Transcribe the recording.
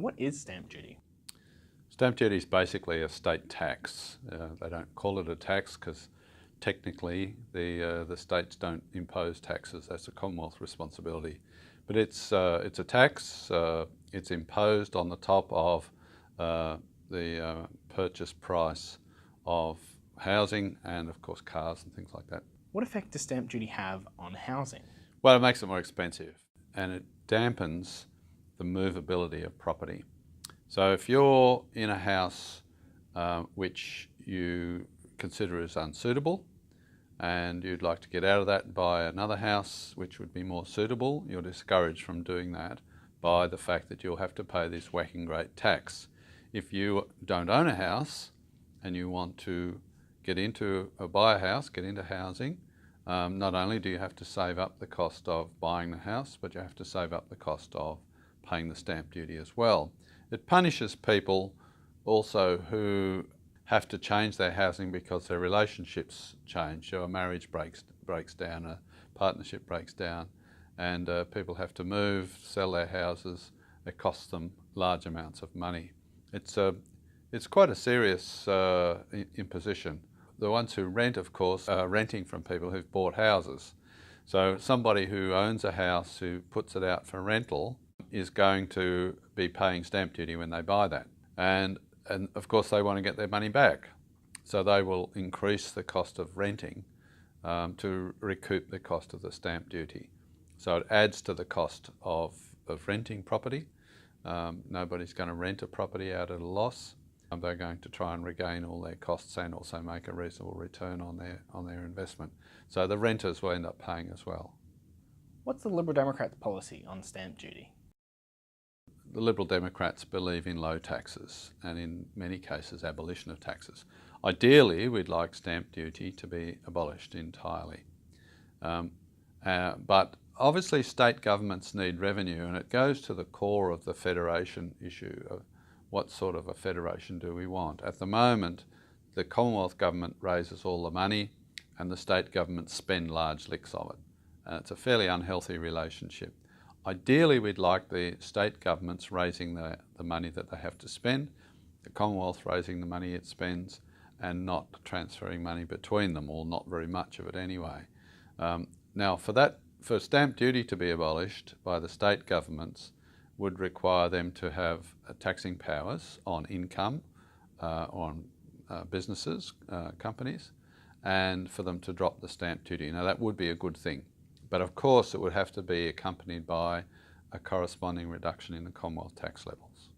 What is stamp duty? Stamp duty is basically a state tax. They don't call it a tax because technically the states don't impose taxes. That's a Commonwealth responsibility. But it's a tax. It's imposed on the top of the purchase price of housing and, of course, cars and things like that. What effect does stamp duty have on housing? Well, it makes it more expensive and it dampens the movability of property. So if you're in a house which you consider as unsuitable and you'd like to get out of that and buy another house which would be more suitable, you're discouraged from doing that by the fact that you'll have to pay this whacking great tax. If you don't own a house and you want to buy a house, get into housing, not only do you have to save up the cost of buying the house, but you have to save up the cost of paying the stamp duty as well. It punishes people also who have to change their housing because their relationships change. So a marriage breaks down, a partnership breaks down, and people have to move, sell their houses. It costs them large amounts of money. It's quite a serious imposition. The ones who rent, of course, are renting from people who've bought houses. So somebody who owns a house who puts it out for rental is going to be paying stamp duty when they buy that. And of course they want to get their money back. So they will increase the cost of renting to recoup the cost of the stamp duty. So it adds to the cost of renting property. Nobody's going to rent a property out at a loss. They're going to try and regain all their costs and also make a reasonable return on their investment. So the renters will end up paying as well. What's the Liberal Democrats' policy on stamp duty? The Liberal Democrats believe in low taxes and in many cases abolition of taxes. Ideally, we'd like stamp duty to be abolished entirely. But obviously state governments need revenue, and it goes to the core of the federation issue of what sort of a federation do we want. At the moment, the Commonwealth government raises all the money and the state governments spend large licks of it. And it's a fairly unhealthy relationship. Ideally, we'd like the state governments raising the money that they have to spend, the Commonwealth raising the money it spends, and not transferring money between them, or not very much of it anyway. Now, for stamp duty to be abolished by the state governments would require them to have taxing powers on income, on businesses, companies, and for them to drop the stamp duty. Now, that would be a good thing. But of course, it would have to be accompanied by a corresponding reduction in the Commonwealth tax levels.